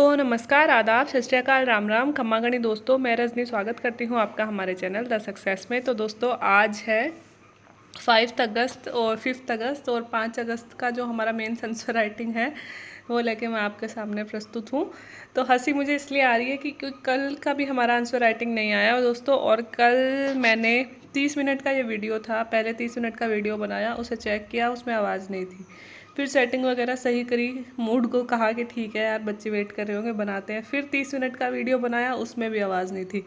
नमस्कार, आदाब, सत श्री अकाल, राम राम, खम्मा गणी दोस्तों। मैं रजनी स्वागत करती हूँ आपका हमारे चैनल द सक्सेस में। तो दोस्तों आज है 5 अगस्त और 5 अगस्त और 5 अगस्त का जो हमारा मेन आंसर राइटिंग है वो लेके मैं आपके सामने प्रस्तुत हूँ। तो हंसी मुझे इसलिए आ रही है कि कल का भी हमारा आंसर राइटिंग नहीं आया दोस्तों। और कल मैंने 30 मिनट का ये वीडियो था, पहले 30 मिनट का वीडियो बनाया, उसे चेक किया, उसमें आवाज़ नहीं थी। फिर सेटिंग वगैरह सही करी, मूड को कहा कि ठीक है यार बच्चे वेट कर रहे होंगे, बनाते हैं। फिर 30 मिनट का वीडियो बनाया, उसमें भी आवाज़ नहीं थी।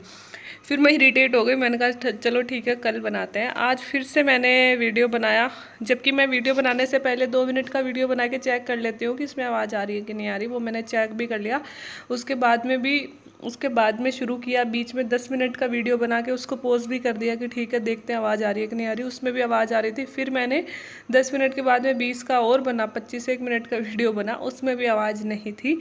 फिर मैं इरिटेट हो गई, मैंने कहा चलो ठीक है कल बनाते हैं। आज फिर से मैंने वीडियो बनाया, जबकि मैं वीडियो बनाने से पहले 2 मिनट का वीडियो बना के चेक कर लेती हूँ कि इसमें आवाज़ आ रही है कि नहीं आ रही। वो मैंने चेक भी कर लिया। उसके बाद में शुरू किया, बीच में 10 मिनट का वीडियो बना के उसको पॉज भी कर दिया कि ठीक है देखते हैं आवाज़ आ रही है कि नहीं आ रही। उसमें भी आवाज़ आ रही थी। फिर मैंने 10 मिनट के बाद में 20 का और बना, 25 मिनट का वीडियो बना, उसमें भी आवाज़ नहीं थी।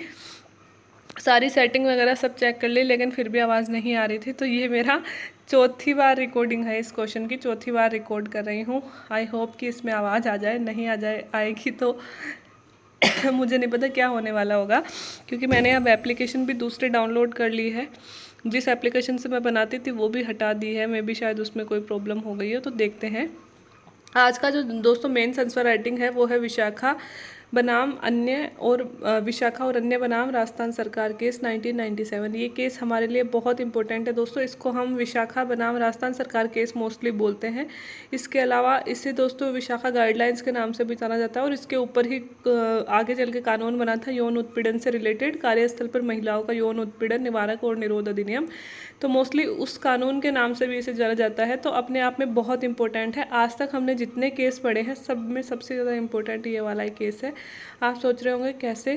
सारी सेटिंग वगैरह सब चेक कर ली, लेकिन फिर भी आवाज़ नहीं आ रही थी। तो ये मेरा चौथी बार रिकॉर्डिंग है, इस क्वेश्चन की चौथी बार रिकॉर्ड कर रही हूँ। आई होप कि इसमें आवाज़ आ जाए। नहीं आ जाए, आएगी तो मुझे नहीं पता क्या होने वाला होगा, क्योंकि मैंने अब एप्लीकेशन भी दूसरे डाउनलोड कर ली है। जिस एप्लीकेशन से मैं बनाती थी वो भी हटा दी है। मे भी शायद उसमें कोई प्रॉब्लम हो गई है, तो देखते हैं। आज का जो दोस्तों मेन आंसर राइटिंग है वो है विशाखा बनाम अन्य और विशाखा और अन्य बनाम राजस्थान सरकार केस 1997। ये केस हमारे लिए बहुत इंपॉर्टेंट है दोस्तों। इसको हम विशाखा बनाम राजस्थान सरकार केस मोस्टली बोलते हैं। इसके अलावा इसे दोस्तों विशाखा गाइडलाइंस के नाम से भी जाना जाता है। और इसके ऊपर ही आगे चल के कानून बना था यौन उत्पीड़न से रिलेटेड, कार्यस्थल पर महिलाओं का यौन उत्पीड़न निवारक और निरोध अधिनियम। तो मोस्टली उस कानून के नाम से भी इसे जाना जाता है। तो अपने आप में बहुत इंपॉर्टेंट है। आज तक हमने जितने केस पढ़े हैं सब में सबसे ज़्यादा इंपॉर्टेंट ये वाला ही केस है। आप सोच रहे होंगे कैसे।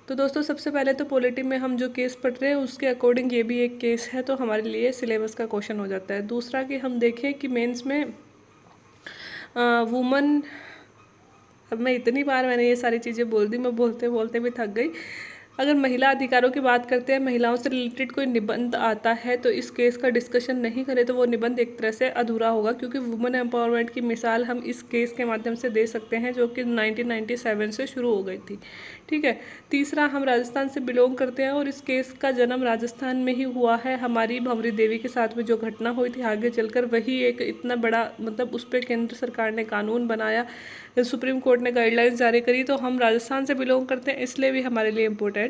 तो दोस्तों सबसे पहले तो पॉलिटी में हम जो केस पढ़ रहे हैं उसके अकॉर्डिंग ये भी एक केस है, तो हमारे लिए सिलेबस का क्वेश्चन हो जाता है। दूसरा कि हम देखें कि मेंस में वुमन, अब मैं इतनी बार मैंने ये सारी चीज़ें बोल दी, मैं बोलते बोलते भी थक गई। अगर महिला अधिकारों की बात करते हैं, महिलाओं से रिलेटेड कोई निबंध आता है तो इस केस का डिस्कशन नहीं करें तो वो निबंध एक तरह से अधूरा होगा, क्योंकि वुमेन एम्पावरमेंट की मिसाल हम इस केस के माध्यम से दे सकते हैं जो कि 1997 से शुरू हो गई थी। ठीक है। तीसरा, हम राजस्थान से बिलोंग करते हैं और इस केस का जन्म राजस्थान में ही हुआ है। हमारी भंवरी देवी के साथ में जो घटना हुई थी, आगे चलकर वही एक इतना बड़ा मतलब उस पर केंद्र सरकार ने कानून बनाया, सुप्रीम कोर्ट ने गाइडलाइंस जारी करी। तो हम राजस्थान से बिलोंग करते हैं, इसलिए भी हमारे लिए इम्पोर्टेंट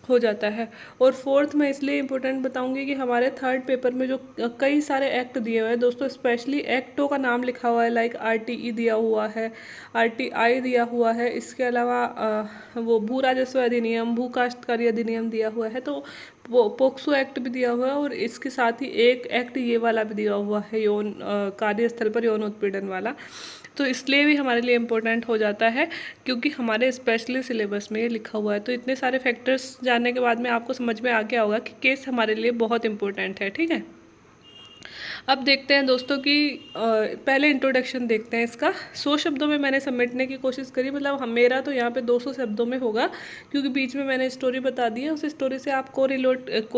हो जाता है। और फोर्थ मैं इसलिए इम्पोर्टेंट बताऊंगी कि हमारे थर्ड पेपर में जो कई सारे एक्ट दिए हुए हैं दोस्तों, स्पेशली एक्टों का नाम लिखा हुआ है, लाइक RTE दिया हुआ है, RTI दिया हुआ है। इसके अलावा वो भू राजस्व अधिनियम, भू काश्तकारी अधिनियम दिया हुआ है, तो वो पोक्सो एक्ट भी दिया हुआ है। और इसके साथ ही एक एक्ट ये वाला भी दिया हुआ है, यौन कार्यस्थल पर यौन उत्पीड़न वाला। तो इसलिए भी हमारे लिए इम्पोर्टेंट हो जाता है, क्योंकि हमारे स्पेशली सिलेबस में ये लिखा हुआ है। तो इतने सारे फैक्टर्स जानने के बाद में आपको समझ में आ गया होगा कि केस हमारे लिए बहुत इंपॉर्टेंट है। ठीक है। अब देखते हैं दोस्तों कि पहले इंट्रोडक्शन देखते हैं इसका। 100 शब्दों में मैंने समेटने की कोशिश करी, मतलब हम मेरा तो यहाँ पे 200 शब्दों में होगा, क्योंकि बीच में मैंने स्टोरी बता दी है। उस स्टोरी से आप को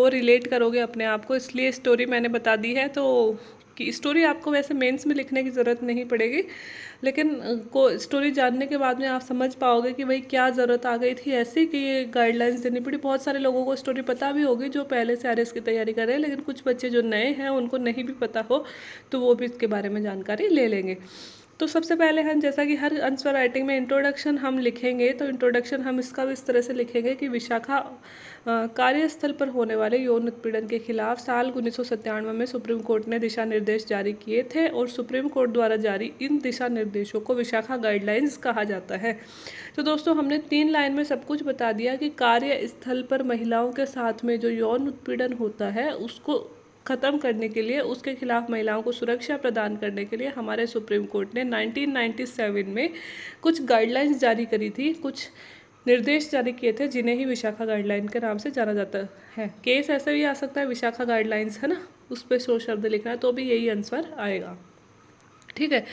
रिलेट करोगे अपने आप को, इसलिए स्टोरी मैंने बता दी है। तो कि स्टोरी आपको वैसे मेंस में लिखने की ज़रूरत नहीं पड़ेगी, लेकिन को स्टोरी जानने के बाद में आप समझ पाओगे कि भाई क्या ज़रूरत आ गई थी ऐसी कि ये गाइडलाइंस देनी पड़ी। बहुत सारे लोगों को स्टोरी पता भी होगी जो पहले से RS की तैयारी कर रहे हैं, लेकिन कुछ बच्चे जो नए हैं उनको नहीं भी पता हो तो वो भी इसके बारे में जानकारी ले लेंगे। तो सबसे पहले हम, जैसा कि हर आंसर राइटिंग में इंट्रोडक्शन हम लिखेंगे, तो इंट्रोडक्शन हम इसका भी इस तरह से लिखेंगे कि विशाखा कार्यस्थल पर होने वाले यौन उत्पीड़न के खिलाफ साल 1997 में सुप्रीम कोर्ट ने दिशा निर्देश जारी किए थे, और सुप्रीम कोर्ट द्वारा जारी इन दिशा निर्देशों को विशाखा गाइडलाइंस कहा जाता है। तो दोस्तों हमने 3 लाइन में सब कुछ बता दिया कि कार्यस्थल पर महिलाओं के साथ में जो यौन उत्पीड़न होता है उसको ख़त्म करने के लिए, उसके खिलाफ महिलाओं को सुरक्षा प्रदान करने के लिए हमारे सुप्रीम कोर्ट ने 1997 में कुछ गाइडलाइंस जारी करी थी, कुछ निर्देश जारी किए थे, जिन्हें ही विशाखा गाइडलाइन के नाम से जाना जाता है। केस ऐसे भी आ सकता है विशाखा गाइडलाइंस, है ना, उस पर 100 शब्द लिखना है तो भी यही आंसर आएगा। ठीक है।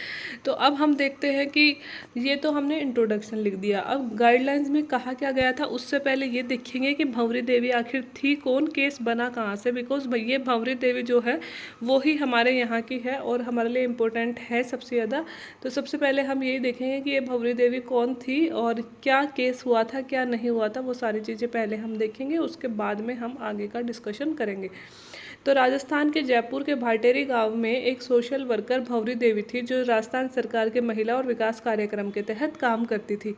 तो अब हम देखते हैं कि ये तो हमने इंट्रोडक्शन लिख दिया। अब गाइडलाइंस में कहा क्या गया था, उससे पहले ये देखेंगे कि भंवरी देवी आखिर थी कौन, केस बना कहाँ से, बिकॉज ये भंवरी देवी जो है वो ही हमारे यहाँ की है और हमारे लिए इम्पोर्टेंट है सबसे ज़्यादा। तो सबसे पहले हम यही देखेंगे कि ये भंवरी देवी कौन थी और क्या केस हुआ था क्या नहीं हुआ था, वो सारी चीज़ें पहले हम देखेंगे, उसके बाद में हम आगे का डिस्कशन करेंगे। तो राजस्थान के जयपुर के भाटेरी गांव में एक सोशल वर्कर भंवरी देवी थी, जो राजस्थान सरकार के महिला और विकास कार्यक्रम के तहत काम करती थी।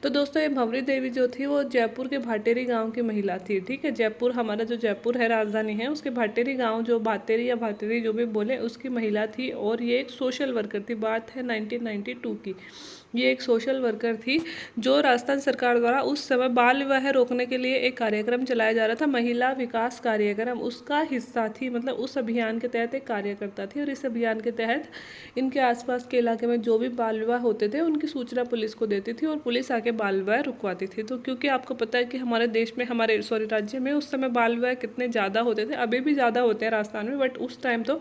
तो दोस्तों ये भंवरी देवी जो थी वो जयपुर के भाटेरी गांव की महिला थी। ठीक है, जयपुर हमारा जो जयपुर है राजधानी है, उसके भाटेरी गांव, जो भातेरी या भाटेरी जो भी बोले, उसकी महिला थी और ये एक सोशल वर्कर थी। बात है 1992 की। ये एक सोशल वर्कर थी जो राजस्थान सरकार द्वारा उस समय बाल विवाह रोकने के लिए एक कार्यक्रम चलाया जा रहा था, महिला विकास कार्यक्रम, उसका हिस्सा थी। मतलब उस अभियान के तहत एक कार्यकर्ता थी और इस अभियान के तहत इनके आसपास के इलाके में जो भी बाल विवाह होते थे उनकी सूचना पुलिस को देती थी और पुलिस आके बाल विवाह रुकवाती थी। तो क्योंकि आपको पता है कि हमारे देश में, हमारे राज्य में उस समय बाल विवाह कितने ज़्यादा होते थे, अभी भी ज़्यादा होते हैं राजस्थान में, बट उस टाइम तो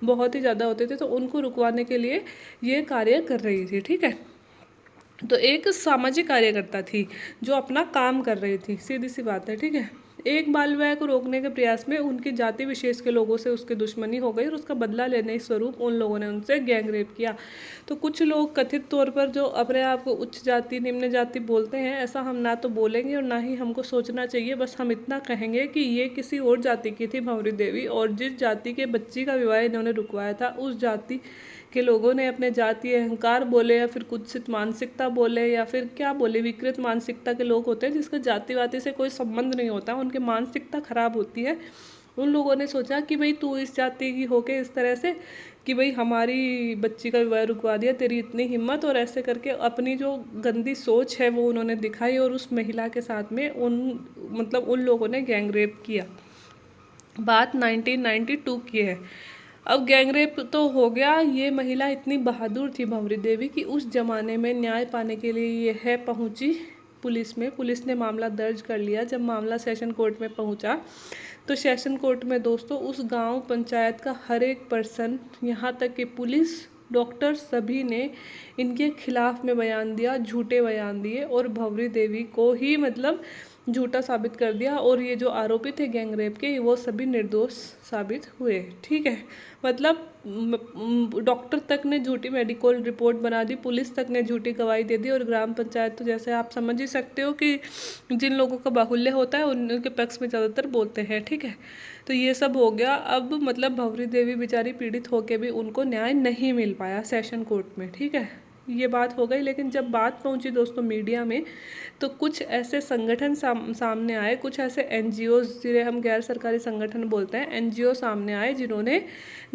बहुत ही ज़्यादा होते थे, तो उनको रुकवाने के लिए ये कार्य कर रही थी। ठीक है, तो एक सामाजिक कार्यकर्ता थी जो अपना काम कर रही थी, सीधी सी बात है। ठीक है, एक बाल विवाह को रोकने के प्रयास में उनकी जाति विशेष के लोगों से उसकी दुश्मनी हो गई और उसका बदला लेने स्वरूप उन लोगों ने उनसे गैंग रेप किया। तो कुछ लोग कथित तौर पर जो अपने आप को उच्च जाति निम्न जाति बोलते हैं, ऐसा हम ना तो बोलेंगे और ना ही हमको सोचना चाहिए। बस हम इतना कहेंगे कि ये किसी और जाति की थी भंवरी देवी, और जिस जाति के बच्ची का विवाह इन्होंने रुकवाया था, उस जाति के लोगों ने अपने जातीय अहंकार बोले या फिर कुत्सित मानसिकता बोले या फिर क्या बोले, विकृत मानसिकता के लोग होते हैं जिसका जातिवादी से कोई संबंध नहीं होता, उनकी मानसिकता खराब होती है। उन लोगों ने सोचा कि भाई तू इस जाति की होके इस तरह से कि भाई हमारी बच्ची का विवाह रुकवा दिया, तेरी इतनी हिम्मत, और ऐसे करके अपनी जो गंदी सोच है वो उन्होंने दिखाई और उस महिला के साथ में उन लोगों ने गैंग रेप किया। बात 1992 की है। अब गैंगरेप तो हो गया, ये महिला इतनी बहादुर थी भंवरी देवी कि उस जमाने में न्याय पाने के लिए यह पहुंची पुलिस में। पुलिस ने मामला दर्ज कर लिया। जब मामला सेशन कोर्ट में पहुंचा तो सेशन कोर्ट में दोस्तों उस गांव पंचायत का हर एक पर्सन, यहाँ तक कि पुलिस, डॉक्टर, सभी ने इनके खिलाफ में बयान दिया, झूठे बयान दिए और भंवरी देवी को ही मतलब झूठा साबित कर दिया। और ये जो आरोपी थे गैंग रेप के, वो सभी निर्दोष साबित हुए। ठीक है, मतलब डॉक्टर तक ने झूठी मेडिकल रिपोर्ट बना दी, पुलिस तक ने झूठी गवाही दे दी और ग्राम पंचायत तो जैसे आप समझ ही सकते हो कि जिन लोगों का बाहुल्य होता है उनके पक्ष में ज़्यादातर बोलते हैं। ठीक है, तो ये सब हो गया। अब मतलब भंवरी देवी बेचारी पीड़ित होकर भी उनको न्याय नहीं मिल पाया सेशन कोर्ट में। ठीक है, ये बात हो गई। लेकिन जब बात पहुंची दोस्तों मीडिया में, तो कुछ ऐसे संगठन सामने आए, कुछ ऐसे एनजीओ जिन्हें हम गैर सरकारी संगठन बोलते हैं, एनजीओ सामने आए, जिन्होंने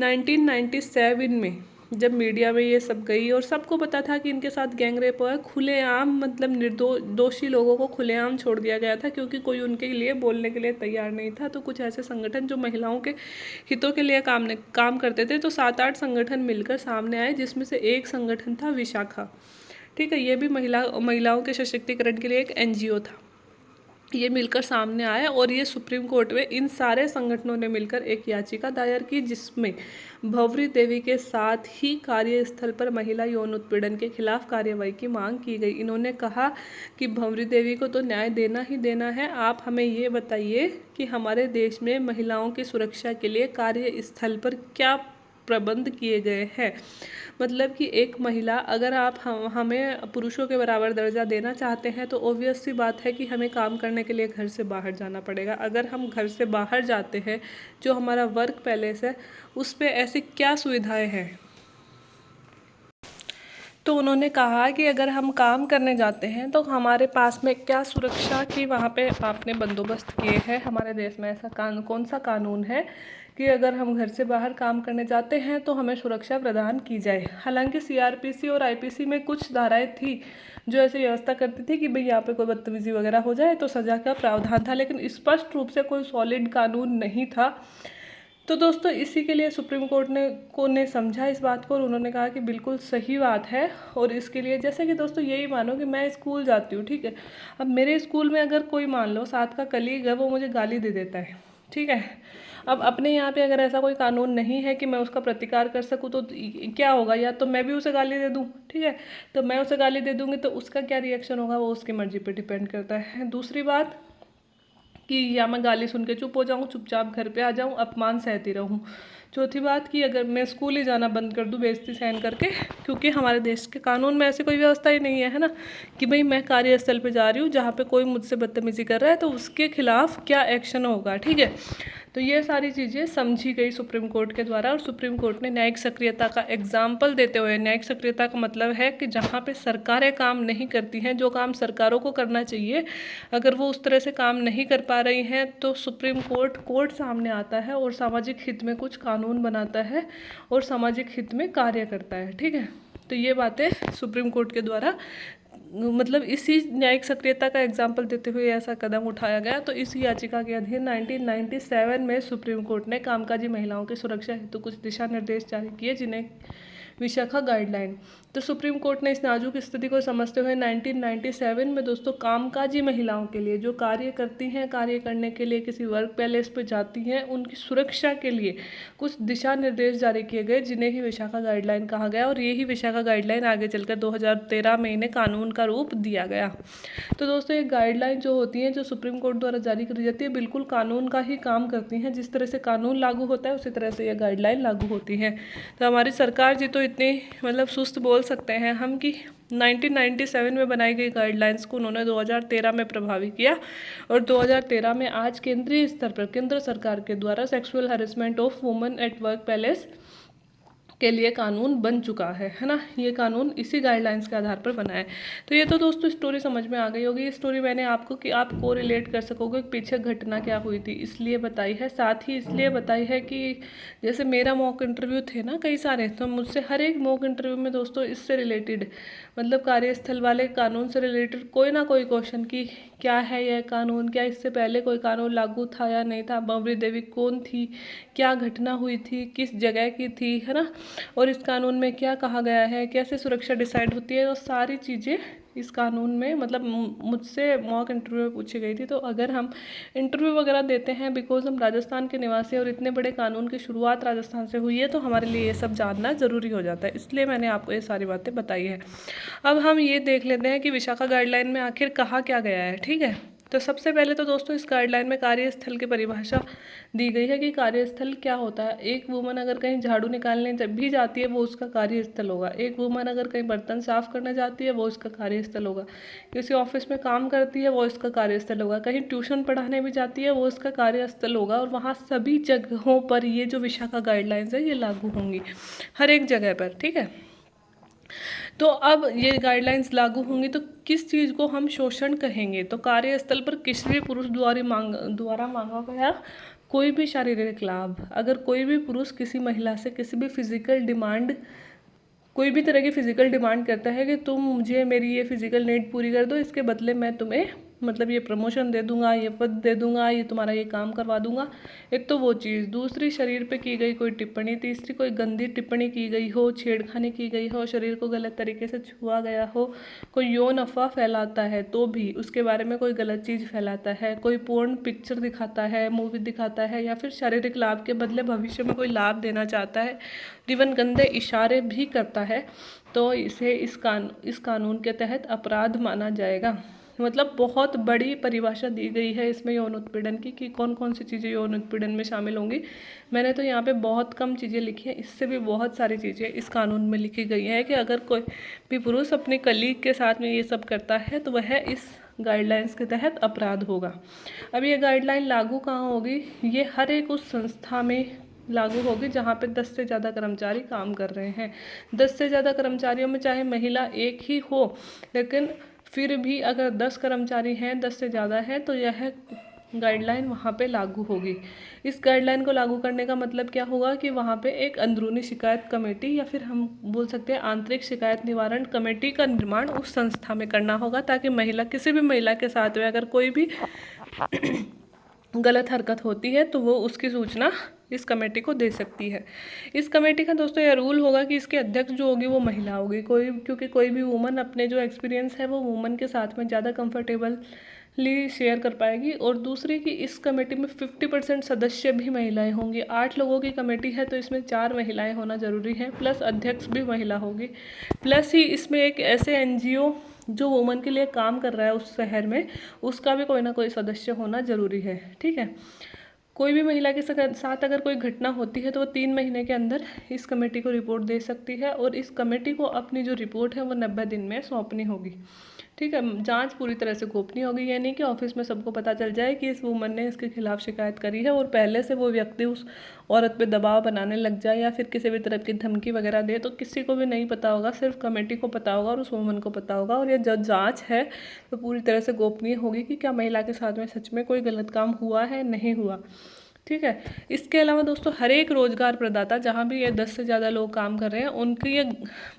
1997 में जब मीडिया में ये सब गई और सबको पता था कि इनके साथ गैंग रेप हुआ है, खुलेआम मतलब दोषी लोगों को खुलेआम छोड़ दिया गया था क्योंकि कोई उनके लिए बोलने के लिए तैयार नहीं था। तो कुछ ऐसे संगठन जो महिलाओं के हितों के लिए काम करते थे, तो 7-8 संगठन मिलकर सामने आए, जिसमें से एक संगठन था विशाखा। ठीक है, ये भी महिलाओं के सशक्तिकरण के लिए एक एनजीओ था। ये मिलकर सामने आया और ये सुप्रीम कोर्ट में इन सारे संगठनों ने मिलकर एक याचिका दायर की, जिसमें भंवरी देवी के साथ ही कार्यस्थल पर महिला यौन उत्पीड़न के खिलाफ कार्यवाही की मांग की गई। इन्होंने कहा कि भंवरी देवी को तो न्याय देना ही देना है, आप हमें ये बताइए कि हमारे देश में महिलाओं की सुरक्षा के लिए कार्यस्थल पर क्या प्रबंध किए गए हैं। मतलब कि एक महिला, अगर आप हमें पुरुषों के बराबर दर्जा देना चाहते हैं तो ऑब्वियस सी बात है कि हमें काम करने के लिए घर से बाहर जाना पड़ेगा। अगर हम घर से बाहर जाते हैं, जो हमारा वर्क पैलेस है, उस पे ऐसी क्या सुविधाएं हैं। तो उन्होंने कहा कि अगर हम काम करने जाते हैं तो हमारे पास में क्या सुरक्षा की वहाँ पे आपने बंदोबस्त किए हैं। हमारे देश में ऐसा कौन सा कानून है कि अगर हम घर से बाहर काम करने जाते हैं तो हमें सुरक्षा प्रदान की जाए। हालांकि सीआरपीसी और आईपीसी में कुछ धाराएं थी जो ऐसी व्यवस्था करती थी कि भाई यहाँ पे कोई बदतमीजी वगैरह हो जाए तो सज़ा का प्रावधान था, लेकिन स्पष्ट रूप से कोई सॉलिड कानून नहीं था। तो दोस्तों इसी के लिए सुप्रीम कोर्ट ने समझा इस बात को और उन्होंने कहा कि बिल्कुल सही बात है। और इसके लिए जैसे कि दोस्तों यही मानो कि मैं स्कूल जाती हूँ, ठीक है, अब मेरे स्कूल में अगर कोई मान लो साथ का कलीग है, वो मुझे गाली दे देता है, ठीक है। अब अपने यहाँ पे अगर ऐसा कोई कानून नहीं है कि मैं उसका प्रतिकार कर सकूँ तो क्या होगा, या तो मैं भी उसे गाली दे दूँ, ठीक है, तो मैं उसे गाली दे दूँगी तो उसका क्या रिएक्शन होगा वो उसकी मर्जी पे डिपेंड करता है। दूसरी बात कि या मैं गाली सुन के चुप हो जाऊँ, चुपचाप घर पे आ जाऊँ, अपमान सहती रहूँ। चौथी बात कि अगर मैं स्कूल ही जाना बंद कर दूँ बेइज्जती सहन करके, क्योंकि हमारे देश के कानून में ऐसी कोई व्यवस्था ही नहीं है ना, कि भाई मैं कार्यस्थल पे जा रही हूँ जहाँ पे कोई मुझसे बदतमीजी कर रहा है तो उसके खिलाफ क्या एक्शन होगा, ठीक है। तो ये सारी चीज़ें समझी गई सुप्रीम कोर्ट के द्वारा, और सुप्रीम कोर्ट ने न्यायिक सक्रियता का एग्जाम्पल देते हुए, न्यायिक सक्रियता का मतलब है कि जहाँ पे सरकारें काम नहीं करती हैं, जो काम सरकारों को करना चाहिए, अगर वो उस तरह से काम नहीं कर पा रही हैं तो सुप्रीम कोर्ट सामने आता है और सामाजिक हित में कुछ कानून बनाता है और सामाजिक हित में कार्य करता है, ठीक है। तो ये बातें सुप्रीम कोर्ट के द्वारा मतलब इसी न्यायिक सक्रियता का एग्जाम्पल देते हुए ऐसा कदम उठाया गया। तो इस याचिका के अधीन 1997 में सुप्रीम कोर्ट ने कामकाजी महिलाओं की सुरक्षा हेतु कुछ दिशा निर्देश जारी किए, जिन्हें विशाखा गाइडलाइन। तो सुप्रीम कोर्ट ने इस नाजुक स्थिति को समझते हुए 1997 में दोस्तों कामकाजी महिलाओं के लिए, जो कार्य करती हैं, कार्य करने के लिए किसी वर्क प्लेस पर जाती हैं, उनकी सुरक्षा के लिए कुछ दिशा निर्देश जारी किए गए, जिन्हें ही विशाखा गाइडलाइन कहा गया। और यही विशाखा गाइडलाइन आगे चलकर 2013 में इन्हें कानून का रूप दिया गया। तो दोस्तों ये गाइडलाइन जो होती हैं, जो सुप्रीम कोर्ट द्वारा जारी करी जाती है, बिल्कुल कानून का ही काम करती हैं। जिस तरह से कानून लागू होता है उसी तरह से ये गाइडलाइन लागू होती हैं। तो हमारी सरकार जी तो इतनी मतलब सुस्त बोल सकते हैं हम कि 1997 में बनाई गई गाइडलाइंस को उन्होंने 2013 में प्रभावी किया, और 2013 में आज केंद्रीय स्तर पर केंद्र सरकार के द्वारा sexual harassment of women at work place के लिए कानून बन चुका है ना। ये कानून इसी गाइडलाइंस के आधार पर बना है। तो ये तो दोस्तों स्टोरी समझ में आ गई होगी। ये स्टोरी मैंने आपको कि आप को रिलेट कर सकोगे कि पीछे घटना क्या हुई थी, इसलिए बताई है। साथ ही इसलिए बताई है कि जैसे मेरा मॉक इंटरव्यू थे ना कई सारे, तो मुझसे हर एक मॉक इंटरव्यू में दोस्तों इससे रिलेटेड मतलब कार्यस्थल वाले कानून से रिलेटेड कोई ना कोई क्वेश्चन की क्या है यह कानून, क्या इससे पहले कोई कानून लागू था या नहीं था, बाबरी देवी कौन थी, क्या घटना हुई थी, किस जगह की थी, है ना, और इस कानून में क्या कहा गया है, कैसे सुरक्षा डिसाइड होती है, वो सारी चीज़ें इस कानून में मतलब मुझसे मॉक इंटरव्यू में पूछी गई थी। तो अगर हम इंटरव्यू वगैरह देते हैं, बिकॉज हम राजस्थान के निवासी और इतने बड़े कानून की शुरुआत राजस्थान से हुई है, तो हमारे लिए ये सब जानना ज़रूरी हो जाता है, इसलिए मैंने आपको ये सारी बातें बताई है। अब हम ये देख लेते हैं कि विशाखा गाइडलाइन में आखिर कहा क्या गया है, ठीक है। तो सबसे पहले तो दोस्तों इस गाइडलाइन में कार्यस्थल की परिभाषा दी गई है कि कार्यस्थल क्या होता है। एक वुमन अगर कहीं झाड़ू निकालने जब भी जाती है वो उसका कार्यस्थल होगा। एक वुमन अगर कहीं बर्तन साफ करने जाती है वो उसका कार्यस्थल होगा। किसी ऑफिस में काम करती है वो इसका कार्यस्थल होगा। कहीं ट्यूशन पढ़ाने भी जाती है वो इसका कार्यस्थल होगा। और वहाँ सभी जगहों पर ये जो विशाखा गाइडलाइंस है ये लागू होंगी, हर एक जगह पर, ठीक है। तो अब ये गाइडलाइंस लागू होंगी तो किस चीज़ को हम शोषण कहेंगे, तो कार्यस्थल पर किसी भी पुरुष द्वारा मांगा गया कोई भी शारीरिक लाभ, अगर कोई भी पुरुष किसी महिला से किसी भी फिजिकल डिमांड, कोई भी तरह की फिजिकल डिमांड करता है कि तुम मुझे मेरी ये फिजिकल नीड पूरी कर दो, इसके बदले मैं तुम्हें मतलब ये प्रमोशन दे दूंगा, ये पद दे दूंगा, ये तुम्हारा ये काम करवा दूंगा, एक तो वो चीज़। दूसरी शरीर पे की गई कोई टिप्पणी। तीसरी कोई गंदी टिप्पणी की गई हो, छेड़खानी की गई हो, शरीर को गलत तरीके से छुआ गया हो, कोई यौन अफवाह फैलाता है तो भी उसके बारे में कोई गलत चीज़ फैलाता है, कोई पोर्न पिक्चर दिखाता है, मूवी दिखाता है, या फिर शारीरिक लाभ के बदले भविष्य में कोई लाभ देना चाहता है, इवन गंदे इशारे भी करता है, तो इसे इस कानून के तहत अपराध माना जाएगा। मतलब बहुत बड़ी परिभाषा दी गई है इसमें यौन उत्पीड़न की, कि कौन कौन सी चीज़ें यौन उत्पीड़न में शामिल होंगी। मैंने तो यहाँ पे बहुत कम चीज़ें लिखी हैं, इससे भी बहुत सारी चीज़ें इस कानून में लिखी गई हैं कि अगर कोई भी पुरुष अपने कलीग के साथ में ये सब करता है तो वह इस गाइडलाइंस के तहत अपराध होगा। अब ये गाइडलाइन लागू कहाँ होगी, ये हर एक उस संस्था में लागू होगी जहाँ पे 10 से ज़्यादा कर्मचारी काम कर रहे हैं। 10 से ज़्यादा कर्मचारियों में चाहे महिला एक ही हो, लेकिन फिर भी अगर 10 कर्मचारी हैं, 10 से ज़्यादा हैं, तो यह गाइडलाइन वहाँ पे लागू होगी। इस गाइडलाइन को लागू करने का मतलब क्या होगा कि वहाँ पे एक अंदरूनी शिकायत कमेटी, या फिर हम बोल सकते हैं आंतरिक शिकायत निवारण कमेटी का निर्माण उस संस्था में करना होगा, ताकि महिला किसी भी महिला के साथ में अगर कोई भी गलत हरकत होती है तो वो उसकी सूचना इस कमेटी को दे सकती है। इस कमेटी का दोस्तों यह रूल होगा कि इसके अध्यक्ष जो होगी वो महिला होगी, क्योंकि कोई भी वुमन अपने जो एक्सपीरियंस है वो वुमन के साथ में ज़्यादा कंफर्टेबल शेयर कर पाएगी। और दूसरी कि इस कमेटी में 50% सदस्य भी महिलाएं होंगी। 8 लोगों की कमेटी है तो इसमें 4 महिलाएं होना जरूरी है, प्लस अध्यक्ष भी महिला होगी। प्लस ही इसमें एक ऐसे एनजीओ जो वुमन के लिए काम कर रहा है उस शहर में, उसका भी कोई ना कोई सदस्य होना जरूरी है। ठीक है, कोई भी महिला के साथ अगर कोई घटना होती है तो वो 3 महीने के अंदर इस कमेटी को रिपोर्ट दे सकती है, और इस कमेटी को अपनी जो रिपोर्ट है वो 90 दिन में सौंपनी होगी। ठीक है, जांच पूरी तरह से गोपनीय होगी, ये नहीं कि ऑफिस में सबको पता चल जाए कि इस वुमन ने इसके खिलाफ शिकायत करी है और पहले से वो व्यक्ति उस औरत पे दबाव बनाने लग जाए या फिर किसी भी तरह की धमकी वगैरह दे, तो किसी को भी नहीं पता होगा, सिर्फ कमेटी को पता होगा और उस वुमन को पता होगा। और ये जब जाँच है तो पूरी तरह से गोपनीय होगी कि क्या महिला के साथ में सच में कोई गलत काम हुआ है, नहीं हुआ। ठीक है, इसके अलावा दोस्तों हर एक रोजगार प्रदाता जहाँ भी ये 10 से ज़्यादा लोग काम कर रहे हैं उनकी ये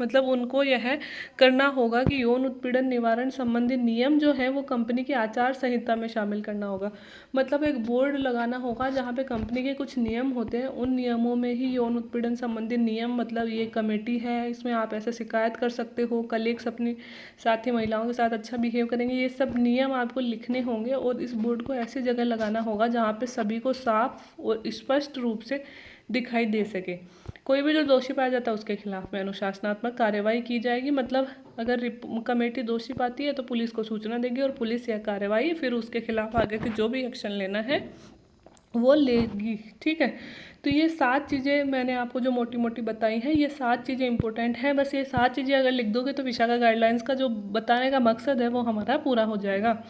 मतलब उनको यह करना होगा कि यौन उत्पीड़न निवारण संबंधी नियम जो है वो कंपनी की आचार संहिता में शामिल करना होगा। मतलब एक बोर्ड लगाना होगा जहाँ पे कंपनी के कुछ नियम होते हैं, उन नियमों में ही यौन उत्पीड़न संबंधी नियम, मतलब ये कमेटी है इसमें आप ऐसे शिकायत कर सकते हो, कलीग्स अपनी साथी महिलाओं के साथ अच्छा बिहेव करेंगे, ये सब नियम आपको लिखने होंगे। और इस बोर्ड को ऐसी जगह लगाना होगा जहाँ पे सभी को साफ और स्पष्ट रूप से दिखाई दे सके। कोई भी जो दोषी पाया जाता है उसके खिलाफ में अनुशासनात्मक कार्रवाई की जाएगी। मतलब अगर कमेटी दोषी पाती है तो पुलिस को सूचना देगी और पुलिस यह कार्रवाई फिर उसके खिलाफ आगे के जो भी एक्शन लेना है वो लेगी। ठीक है, तो ये 7 चीज़ें मैंने आपको जो मोटी मोटी बताई हैं, ये 7 चीज़ें इंपॉर्टेंट हैं। बस ये 7 चीज़ें अगर लिख दोगे तो विशाखा गाइडलाइंस का जो बताने का मकसद है वो हमारा पूरा हो जाएगा।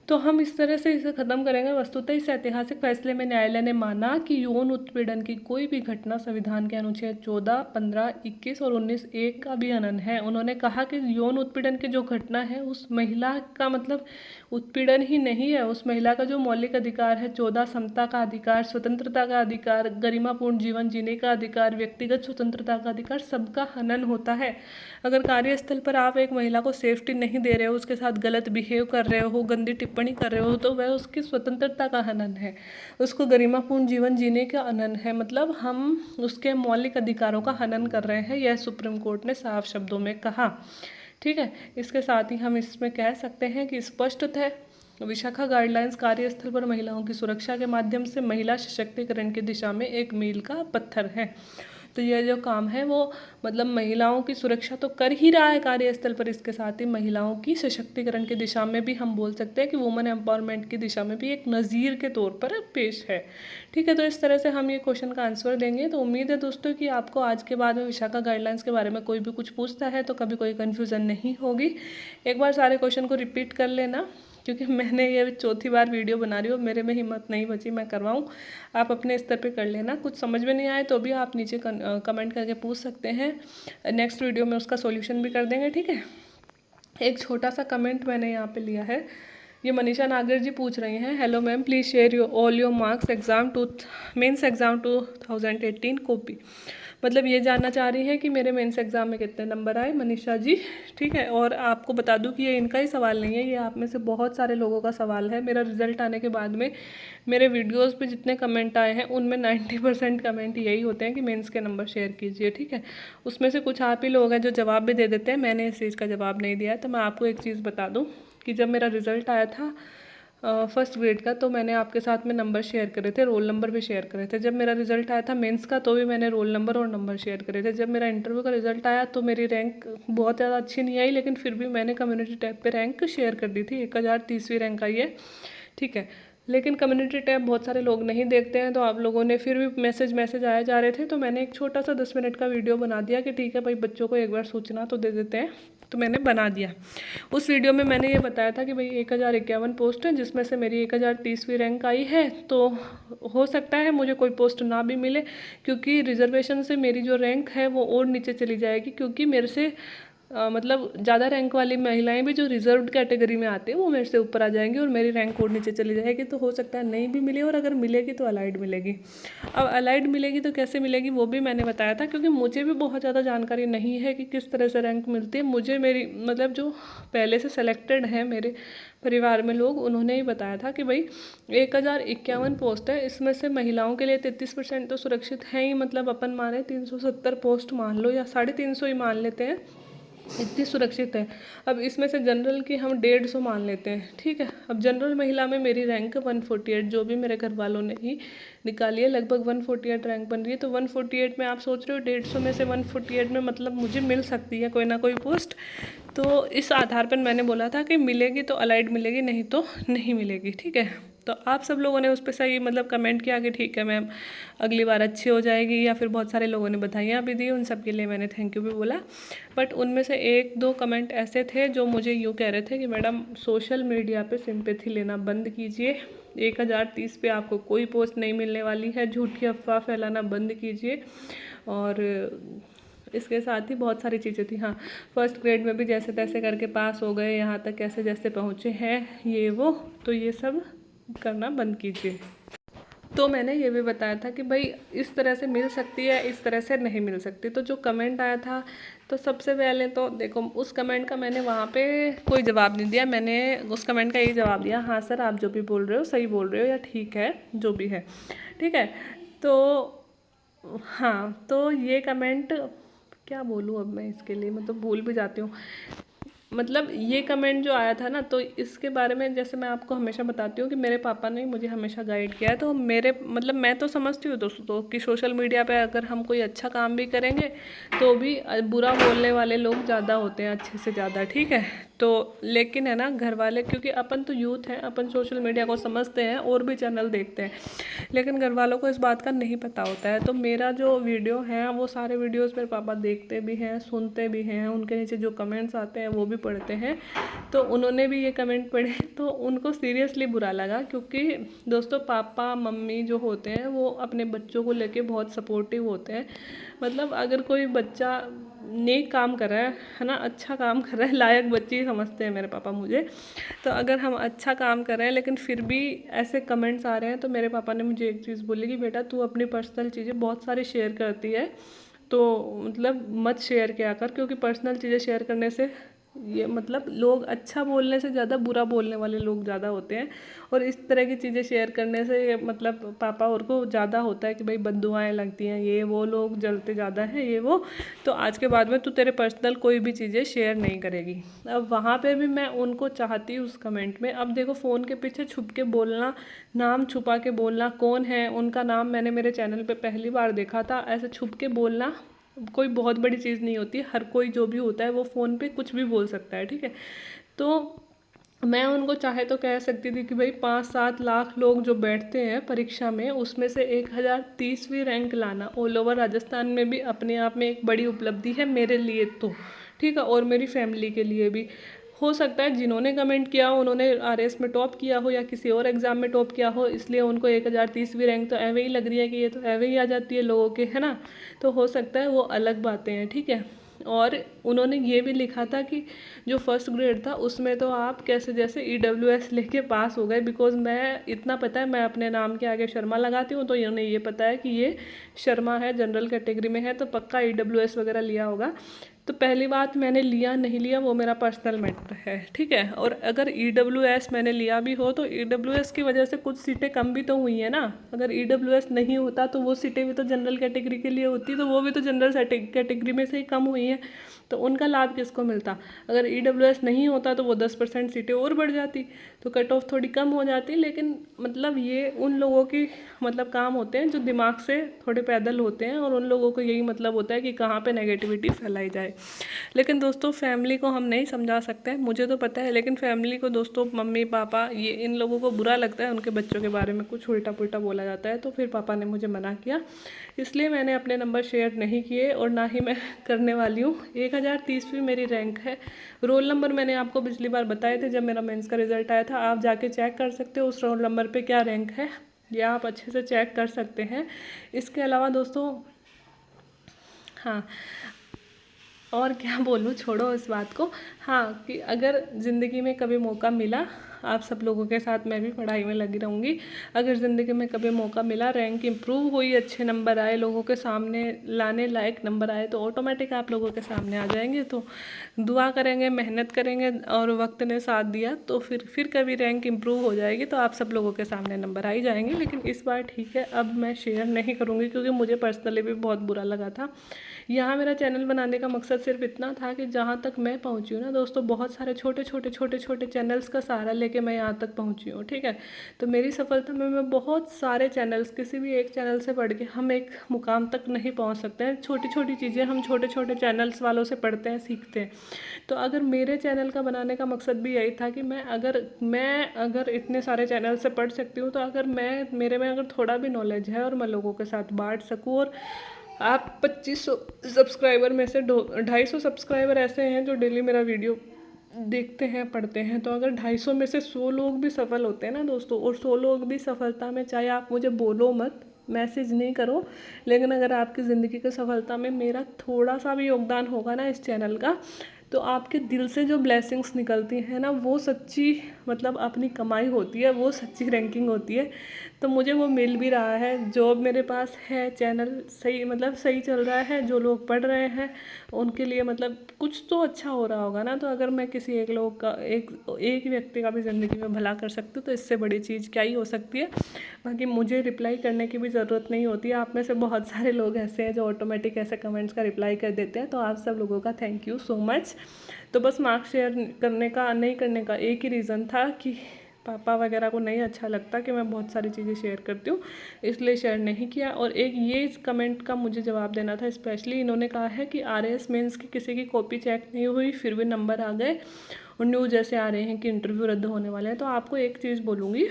तो हम इस तरह से इसे ख़त्म करेंगे। वस्तुतः इस ऐतिहासिक फैसले में न्यायालय ने माना कि यौन उत्पीड़न की कोई भी घटना संविधान के अनुच्छेद 14, 15, 21 और 19 एक का भी हनन है। उन्होंने कहा कि यौन उत्पीड़न की जो घटना है उस महिला का मतलब उत्पीड़न ही नहीं है, उस महिला का जो मौलिक अधिकार है 14, समता का अधिकार, स्वतंत्रता का अधिकार, गरिमापूर्ण जीवन जीने का अधिकार, व्यक्तिगत स्वतंत्रता का अधिकार, सबका हनन होता है। अगर कार्यस्थल पर आप एक महिला को सेफ्टी नहीं दे रहे हो, उसके साथ गलत बिहेव कर रहे हो, गंदी टिप्पणी कर रहे हो, तो वह उसकी स्वतंत्रता का हनन है, उसको गरिमापूर्ण जीवन जीने का हनन है। मतलब हम उसके मौलिक अधिकारों का हनन कर रहे हैं, यह सुप्रीम कोर्ट ने साफ शब्दों में कहा। ठीक है, इसके साथ ही हम इसमें कह सकते हैं कि स्पष्टतः विशाखा गाइडलाइंस कार्यस्थल पर महिलाओं की सुरक्षा के माध्यम से महिला सशक्तिकरण की दिशा में एक मील का पत्थर है। तो यह जो काम है वो मतलब महिलाओं की सुरक्षा तो कर ही रहा है कार्यस्थल पर, इसके साथ ही महिलाओं की सशक्तिकरण की दिशा में भी हम बोल सकते हैं कि वुमेन एम्पावरमेंट की दिशा में भी एक नज़ीर के तौर पर पेश है। ठीक है, तो इस तरह से हम ये क्वेश्चन का आंसर देंगे। तो उम्मीद है दोस्तों कि आपको आज के बाद में विशाखा गाइडलाइंस के बारे में कोई भी कुछ पूछता है तो कभी कोई कन्फ्यूज़न नहीं होगी। एक बार सारे क्वेश्चन को रिपीट कर लेना, क्योंकि मैंने ये 4थी बार वीडियो बना रही हूँ, मेरे में हिम्मत नहीं बची मैं करवाऊँ। आप अपने स्तर पे कर लेना, कुछ समझ में नहीं आए तो भी आप नीचे कमेंट करके पूछ सकते हैं, नेक्स्ट वीडियो में उसका सॉल्यूशन भी कर देंगे। ठीक है, एक छोटा सा कमेंट मैंने यहाँ पे लिया है, ये मनीषा नागर जी पूछ रही हैं, hello ma'am please share all your marks mains exam 2018 copy. मतलब ये जानना चाह रही हैं कि मेरे मेंस एग्ज़ाम में कितने नंबर आए मनीषा जी। ठीक है, और आपको बता दूं कि ये इनका ही सवाल नहीं है, ये आप में से बहुत सारे लोगों का सवाल है। मेरा रिजल्ट आने के बाद में मेरे वीडियोस पे जितने कमेंट आए हैं उनमें 90% कमेंट यही होते हैं कि मेंस के नंबर शेयर कीजिए। ठीक है, उसमें से कुछ आप ही लोग हैं जो जवाब भी दे देते हैं, मैंने इस चीज़ का जवाब नहीं दिया। तो मैं आपको एक चीज़ बता दूँ कि जब मेरा रिज़ल्ट आया था फर्स्ट ग्रेड का तो मैंने आपके साथ में नंबर शेयर करे थे, रोल नंबर भी शेयर करे थे। जब मेरा रिजल्ट आया था मेंस का तो भी मैंने रोल नंबर और नंबर शेयर करे थे। जब मेरा इंटरव्यू का रिजल्ट आया तो मेरी रैंक बहुत ज़्यादा अच्छी नहीं आई, लेकिन फिर भी मैंने कम्युनिटी टैब पे रैंक शेयर कर दी थी, 1030वीं रैंक आई है। ठीक है, लेकिन कम्युनिटी टैब बहुत सारे लोग नहीं देखते हैं, तो आप लोगों ने फिर भी मैसेज आए जा रहे थे, तो मैंने एक छोटा सा 10 मिनट का वीडियो बना दिया कि ठीक है भाई बच्चों को एक बार सूचना तो दे देते हैं, तो मैंने बना दिया। उस वीडियो में मैंने ये बताया था कि भाई 1051 पोस्ट है जिसमें से मेरी 1030वीं रैंक आई है, तो हो सकता है मुझे कोई पोस्ट ना भी मिले, क्योंकि रिजर्वेशन से मेरी जो रैंक है वो और नीचे चली जाएगी, क्योंकि मेरे से मतलब ज़्यादा रैंक वाली महिलाएं भी जो रिजर्व्ड कैटेगरी में आती हैं वो मेरे से ऊपर आ जाएंगी और मेरी रैंक और नीचे चली जाएगी। तो हो सकता है नहीं भी मिले, और अगर मिलेगी तो अलाइड मिलेगी। अब अलाइड मिलेगी तो कैसे मिलेगी वो भी मैंने बताया था, क्योंकि मुझे भी बहुत ज़्यादा जानकारी नहीं है कि किस तरह से रैंक मिलती है। मुझे मेरी मतलब जो पहले से सेलेक्टेड हैं मेरे परिवार में लोग, उन्होंने ही बताया था कि भाई 1051 पोस्ट है, इसमें से महिलाओं के लिए 33% तो सुरक्षित है ही, मतलब अपन माने 370 पोस्ट मान लो या 350 ही मान लेते हैं, इतनी सुरक्षित है। अब इसमें से जनरल की हम 150 मान लेते हैं, ठीक है। अब जनरल महिला में मेरी रैंक 148, जो भी मेरे घर वालों ने ही निकाली है, लगभग 148 रैंक बन रही है। तो 148 में आप सोच रहे हो 150 में से 148 में मतलब मुझे मिल सकती है कोई ना कोई पोस्ट। तो इस आधार पर मैंने बोला था कि मिलेगी तो अलाइड मिलेगी, नहीं तो नहीं मिलेगी, ठीक है। तो आप सब लोगों ने उस पर सही मतलब कमेंट किया कि ठीक है मैम अगली बार अच्छी हो जाएगी, या फिर बहुत सारे लोगों ने बधाइयाँ भी दी, उन सब के लिए मैंने थैंक यू भी बोला। बट उनमें से 1-2 कमेंट ऐसे थे जो मुझे यूँ कह रहे थे कि मैडम सोशल मीडिया पे सिंपैथी लेना बंद कीजिए, 1030 पे आपको कोई पोस्ट नहीं मिलने वाली है, झूठी अफवाह फैलाना बंद कीजिए। और इसके साथ ही बहुत सारी चीज़ें थी। हाँ, फर्स्ट ग्रेड में भी जैसे तैसे करके पास हो गए, यहाँ तक कैसे जैसे पहुँचे हैं ये वो, तो ये सब करना बंद कीजिए। तो मैंने ये भी बताया था कि भाई इस तरह से मिल सकती है, इस तरह से नहीं मिल सकती। तो जो कमेंट आया था, तो सबसे पहले तो देखो उस कमेंट का मैंने वहाँ पे कोई जवाब नहीं दिया। मैंने उस कमेंट का ये जवाब दिया, हाँ सर आप जो भी बोल रहे हो सही बोल रहे हो, या ठीक है जो भी है, ठीक है। तो हाँ, तो ये कमेंट क्या बोलूँ अब मैं इसके लिए, मैं तो भूल भी जाती हूँ। मतलब ये कमेंट जो आया था ना, तो इसके बारे में जैसे मैं आपको हमेशा बताती हूँ कि मेरे पापा ने मुझे हमेशा गाइड किया है। तो मेरे मतलब मैं तो समझती हूँ दोस्तों कि सोशल मीडिया पे अगर हम कोई अच्छा काम भी करेंगे तो भी बुरा बोलने वाले लोग ज़्यादा होते हैं अच्छे से ज़्यादा, ठीक है। तो लेकिन है ना घर वाले, क्योंकि अपन तो यूथ हैं, अपन सोशल मीडिया को समझते हैं और भी चैनल देखते हैं, लेकिन घर वालों को इस बात का नहीं पता होता है। तो मेरा जो वीडियो है वो सारे वीडियोस मेरे पापा देखते भी हैं, सुनते भी हैं, उनके नीचे जो कमेंट्स आते हैं वो भी पढ़ते हैं। तो उन्होंने भी ये कमेंट पढ़े तो उनको सीरियसली बुरा लगा, क्योंकि दोस्तों पापा मम्मी जो होते हैं वो अपने बच्चों को लेके बहुत सपोर्टिव होते हैं। मतलब अगर कोई बच्चा नेक काम कर रहा है ना, अच्छा काम कर रहा है, लायक बच्चे ही समझते हैं मेरे पापा मुझे। तो अगर हम अच्छा काम कर रहे हैं लेकिन फिर भी ऐसे कमेंट्स आ रहे हैं, तो मेरे पापा ने मुझे एक चीज़ बोली कि बेटा तू अपनी पर्सनल चीज़ें बहुत सारी शेयर करती है, तो मतलब मत शेयर किया कर, क्योंकि पर्सनल चीज़ें शेयर करने से ये मतलब लोग अच्छा बोलने से ज़्यादा बुरा बोलने वाले लोग ज़्यादा होते हैं। और इस तरह की चीज़ें शेयर करने से ये मतलब पापा और को ज़्यादा होता है कि भाई बद्दुआएं लगती हैं, ये वो लोग जलते ज़्यादा हैं ये वो। तो आज के बाद में तू तेरे पर्सनल कोई भी चीज़ें शेयर नहीं करेगी। अब वहाँ पे भी मैं उनको चाहती उस कमेंट में, अब देखो फ़ोन के पीछे छुप के बोलना, नाम छुपा के बोलना, कौन है उनका नाम मैंने मेरे चैनल पे पहली बार देखा था, ऐसे छुप के बोलना कोई बहुत बड़ी चीज़ नहीं होती। हर कोई जो भी होता है वो फ़ोन पे कुछ भी बोल सकता है, ठीक है। तो मैं उनको चाहे तो कह सकती थी कि भाई 5-7 लाख लोग जो बैठते हैं परीक्षा में, उसमें से 1030वीं रैंक लाना ऑल ओवर राजस्थान में भी अपने आप में एक बड़ी उपलब्धि है मेरे लिए तो, ठीक है, और मेरी फैमिली के लिए भी। हो सकता है जिन्होंने कमेंट किया हो उन्होंने आरएस में टॉप किया हो या किसी और एग्ज़ाम में टॉप किया हो, इसलिए उनको 1030वीं रैंक तो एवे ही लग रही है कि ये तो एवे ही आ जाती है लोगों के, है ना। तो हो सकता है वो अलग बातें हैं, ठीक है। और उन्होंने ये भी लिखा था कि जो फर्स्ट ग्रेड था उसमें तो आप कैसे जैसे ईडब्ल्यूएस लेके पास हो गए, बिकॉज मैं इतना पता है मैं अपने नाम के आगे शर्मा लगाती हूँ, तो इन्होंने ये पता है कि ये शर्मा है, जनरल कैटेगरी में है, तो पक्का ईडब्ल्यूएस वगैरह लिया होगा। तो पहली बात मैंने लिया नहीं लिया वो मेरा पर्सनल मैटर है, ठीक है। और अगर ईडब्ल्यूएस मैंने लिया भी हो तो ईडब्ल्यूएस की वजह से कुछ सीटें कम भी तो हुई है ना। अगर ईडब्ल्यूएस नहीं होता तो वो सीटें भी तो जनरल कैटेगरी के लिए होती, तो वो भी तो जनरल कैटेगरी में से ही कम हुई हैं, तो उनका लाभ किसको मिलता। अगर ईडब्ल्यूएस नहीं होता तो वो 10% सीटें और बढ़ जाती, तो कट ऑफ थोड़ी कम हो जाती। लेकिन मतलब ये उन लोगों की मतलब काम होते हैं जो दिमाग से थोड़े पैदल होते हैं, और उन लोगों को यही मतलब होता है कि कहाँ पे नेगेटिविटी फैलाई जाए। लेकिन दोस्तों फैमिली को हम नहीं समझा सकते, मुझे तो पता है, लेकिन फैमिली को दोस्तों मम्मी पापा ये इन लोगों को बुरा लगता है उनके बच्चों के बारे में कुछ उल्टा पुल्टा बोला जाता है। तो फिर पापा ने मुझे मना किया, इसलिए मैंने अपने नंबर शेयर नहीं किए और ना ही मैं करने वाली हूँ। 1030वीं मेरी रैंक है। रोल नंबर मैंने आपको पिछली बार बताए थे जब मेरा मेंस का रिजल्ट आया था, आप जाके चेक कर सकते हो उस रोल नंबर पे क्या रैंक है, या आप अच्छे से चेक कर सकते हैं। इसके अलावा दोस्तों हाँ, और क्या बोलूँ, छोड़ो इस बात को। हाँ, कि अगर ज़िंदगी में कभी मौका मिला, आप सब लोगों के साथ मैं भी पढ़ाई में लगी रहूँगी। अगर ज़िंदगी में कभी मौका मिला, रैंक इम्प्रूव हुई, अच्छे नंबर आए, लोगों के सामने लाने लायक नंबर आए, तो ऑटोमेटिक आप लोगों के सामने आ जाएंगे। तो दुआ करेंगे, मेहनत करेंगे और वक्त ने साथ दिया तो फिर कभी रैंक इम्प्रूव हो जाएगी तो आप सब लोगों के सामने नंबर आ ही जाएंगे। लेकिन इस बार ठीक है, अब मैं शेयर नहीं करूँगी क्योंकि मुझे पर्सनली भी बहुत बुरा लगा था। यहाँ मेरा चैनल बनाने का मकसद सिर्फ इतना था कि जहाँ तक मैं पहुँची हूँ ना दोस्तों, बहुत सारे छोटे चैनल्स का सहारा लेके मैं यहाँ तक पहुँची हूँ, ठीक है। तो मेरी सफलता में मैं बहुत सारे चैनल्स, किसी भी एक चैनल से पढ़ के हम एक मुकाम तक नहीं पहुँच सकते हैं। छोटी छोटी चीज़ें हम छोटे चैनल्स वालों से पढ़ते हैं, सीखते हैं। तो अगर मेरे चैनल का बनाने का मकसद भी यही था कि मैं अगर इतने सारे चैनल से पढ़ सकती हूँ, तो अगर मेरे में अगर थोड़ा भी नॉलेज है और मैं लोगों के साथ बांट सकूँ। और आप 2500 सब्सक्राइबर में से 250 सब्सक्राइबर ऐसे हैं जो डेली मेरा वीडियो देखते हैं, पढ़ते हैं। तो अगर 250 में से 100 लोग भी सफल होते हैं ना दोस्तों, और 100 लोग भी सफलता में, चाहे आप मुझे बोलो मत, मैसेज नहीं करो, लेकिन अगर आपकी ज़िंदगी की सफलता में मेरा थोड़ा सा भी योगदान होगा ना इस चैनल का, तो आपके दिल से जो ब्लेसिंग्स निकलती हैं ना, वो सच्ची मतलब अपनी कमाई होती है, वो सच्ची रैंकिंग होती है। तो मुझे वो मिल भी रहा है। जॉब मेरे पास है, चैनल सही मतलब सही चल रहा है, जो लोग पढ़ रहे हैं उनके लिए मतलब कुछ तो अच्छा हो रहा होगा ना। तो अगर मैं किसी एक लोग का एक व्यक्ति का भी ज़िंदगी में भला कर सकती हूँ तो इससे बड़ी चीज़ क्या ही हो सकती है। बाकी मुझे रिप्लाई करने की भी ज़रूरत नहीं होती है। आप में से बहुत सारे लोग ऐसे हैं जो ऑटोमेटिक ऐसे कमेंट्स का रिप्लाई कर देते हैं, तो आप सब लोगों का थैंक यू सो मच। तो बस मार्क्स शेयर करने का नहीं करने का एक ही रीज़न था कि पापा वगैरह को नहीं अच्छा लगता कि मैं बहुत सारी चीज़ें शेयर करती हूँ, इसलिए शेयर नहीं किया। और एक ये इस कमेंट का मुझे जवाब देना था स्पेशली। इन्होंने कहा है कि RAS मेंस की किसी की कॉपी चेक नहीं हुई फिर भी नंबर आ गए, और न्यूज़ जैसे आ रहे हैं कि इंटरव्यू रद्द होने वाले हैं। तो आपको एक चीज़ बोलूँगी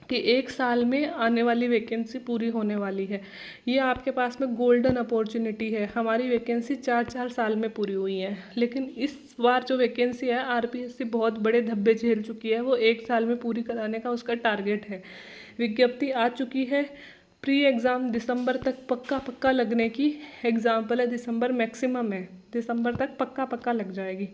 कि 1 साल में आने वाली वैकेंसी पूरी होने वाली है। ये आपके पास में गोल्डन अपॉर्चुनिटी है। हमारी वैकेंसी 4-4 साल में पूरी हुई है, लेकिन इस बार जो वैकेंसी है RPSC बहुत बड़े धब्बे झेल चुकी है, वो 1 साल में पूरी कराने का उसका टारगेट है। विज्ञप्ति आ चुकी है, प्री एग्ज़ाम दिसंबर तक पक्का लगने की एग्जाम्पल है। दिसंबर मैक्सिमम है, दिसंबर तक पक्का लग जाएगी।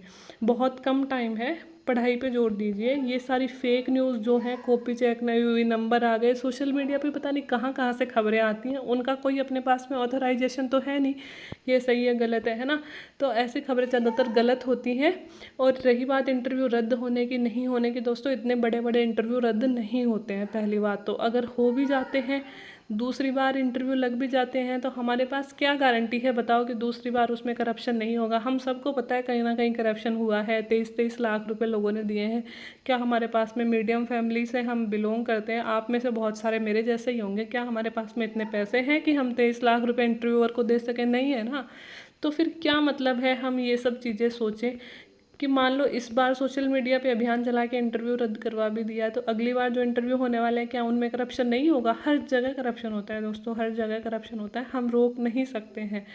बहुत कम टाइम है, पढ़ाई पे जोर दीजिए। ये सारी फेक न्यूज़ जो है, कॉपी चेक नहीं हुई, नंबर आ गए, सोशल मीडिया पे पता नहीं कहाँ से खबरें आती हैं, उनका कोई अपने पास में ऑथराइजेशन तो है नहीं ये सही है गलत है ना। तो ऐसी खबरें ज़्यादातर गलत होती हैं। और रही बात इंटरव्यू रद्द होने की नहीं होने की, दोस्तों इतने बड़े इंटरव्यू रद्द नहीं होते हैं। पहली बात तो अगर हो भी जाते हैं, दूसरी बार इंटरव्यू लग भी जाते हैं, तो हमारे पास क्या गारंटी है बताओ कि दूसरी बार उसमें करप्शन नहीं होगा। हम सबको पता है कहीं ना कहीं करप्शन हुआ है। 23 लाख रुपए लोगों ने दिए हैं। क्या हमारे पास में, मीडियम फैमिली से हम बिलोंग करते हैं, आप में से बहुत सारे मेरे जैसे ही होंगे, क्या हमारे पास में इतने पैसे हैं कि हम 23 लाख रुपए इंटरव्यूअर को दे सकें? नहीं है ना। तो फिर क्या मतलब है हम ये सब चीज़ें सोचें कि मान लो इस बार सोशल मीडिया पे अभियान चला के इंटरव्यू रद्द करवा भी दिया, तो अगली बार जो इंटरव्यू होने वाले हैं क्या उनमें करप्शन नहीं होगा? हर जगह करप्शन होता है दोस्तों, हर जगह करप्शन होता है। हम रोक नहीं सकते हैं।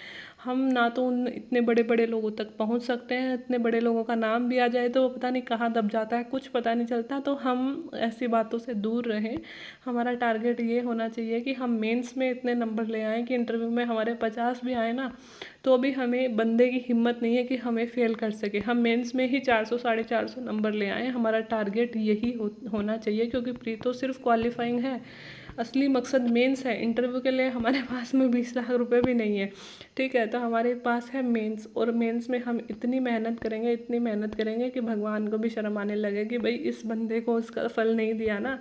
हम ना तो उन इतने बड़े लोगों तक पहुंच सकते हैं, इतने बड़े लोगों का नाम भी आ जाए तो वो पता नहीं कहाँ दब जाता है, कुछ पता नहीं चलता। तो हम ऐसी बातों से दूर रहें। हमारा टारगेट ये होना चाहिए कि हम मेंस में इतने नंबर ले आएँ कि इंटरव्यू में हमारे 50 भी आए ना, तो भी हमें बंदे की हिम्मत नहीं है कि हमें फेल कर सके। हम मेंस में ही 400 450 नंबर ले आए। हमारा टारगेट यही होना चाहिए, क्योंकि प्री तो सिर्फ क्वालिफाइंग है, असली मकसद मेंस है। इंटरव्यू के लिए हमारे पास में 20 लाख रुपए भी नहीं है, ठीक है। तो हमारे पास है मेंस, और मेंस में हम इतनी मेहनत करेंगे कि भगवान को भी शर्म आने लगे कि भाई इस बंदे को उसका फल नहीं दिया ना,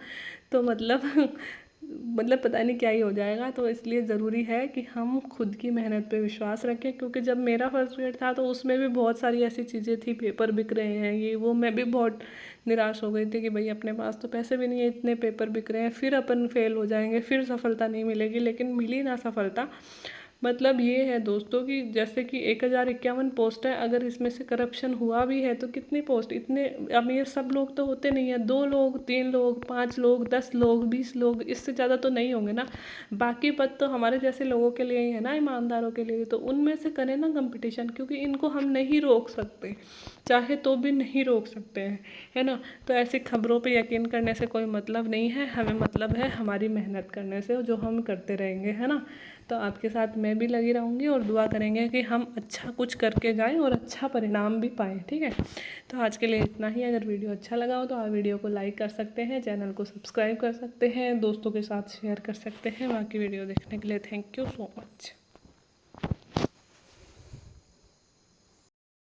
तो मतलब पता नहीं क्या ही हो जाएगा। तो इसलिए ज़रूरी है कि हम खुद की मेहनत पे विश्वास रखें। क्योंकि जब मेरा फर्स्ट ग्रेड था तो उसमें भी बहुत सारी ऐसी चीज़ें थी, पेपर बिक रहे हैं, ये वो, मैं भी बहुत निराश हो गई थी कि भाई अपने पास तो पैसे भी नहीं है, इतने पेपर बिक रहे हैं, फिर अपन फेल हो जाएंगे, फिर सफलता नहीं मिलेगी। लेकिन मिली ना सफलता। मतलब ये है दोस्तों कि जैसे कि 1051 पोस्ट है, अगर इसमें से करप्शन हुआ भी है तो कितनी पोस्ट, इतने अब ये सब लोग तो होते नहीं है, 2 लोग 3 लोग 5 लोग 10 लोग 20 लोग, इससे ज़्यादा तो नहीं होंगे ना। बाकी पद तो हमारे जैसे लोगों के लिए ही है ना, ईमानदारों के लिए। तो उनमें से करें ना कंपटीशन, क्योंकि इनको हम नहीं रोक सकते। चाहे तो भी नहीं रोक सकते हैं, है ना। तो ऐसी खबरों पे यकीन करने से कोई मतलब नहीं है, हमें मतलब है हमारी मेहनत करने से, जो हम करते रहेंगे, है ना। तो आपके साथ मैं भी लगी रहूँगी और दुआ करेंगे कि हम अच्छा कुछ करके जाएं और अच्छा परिणाम भी पाएँ, ठीक है। तो आज के लिए इतना ही। अगर वीडियो अच्छा लगा हो तो आप वीडियो को लाइक कर सकते हैं, चैनल को सब्सक्राइब कर सकते हैं, दोस्तों के साथ शेयर कर सकते हैं। बाकी वीडियो देखने के लिए थैंक यू सो मच।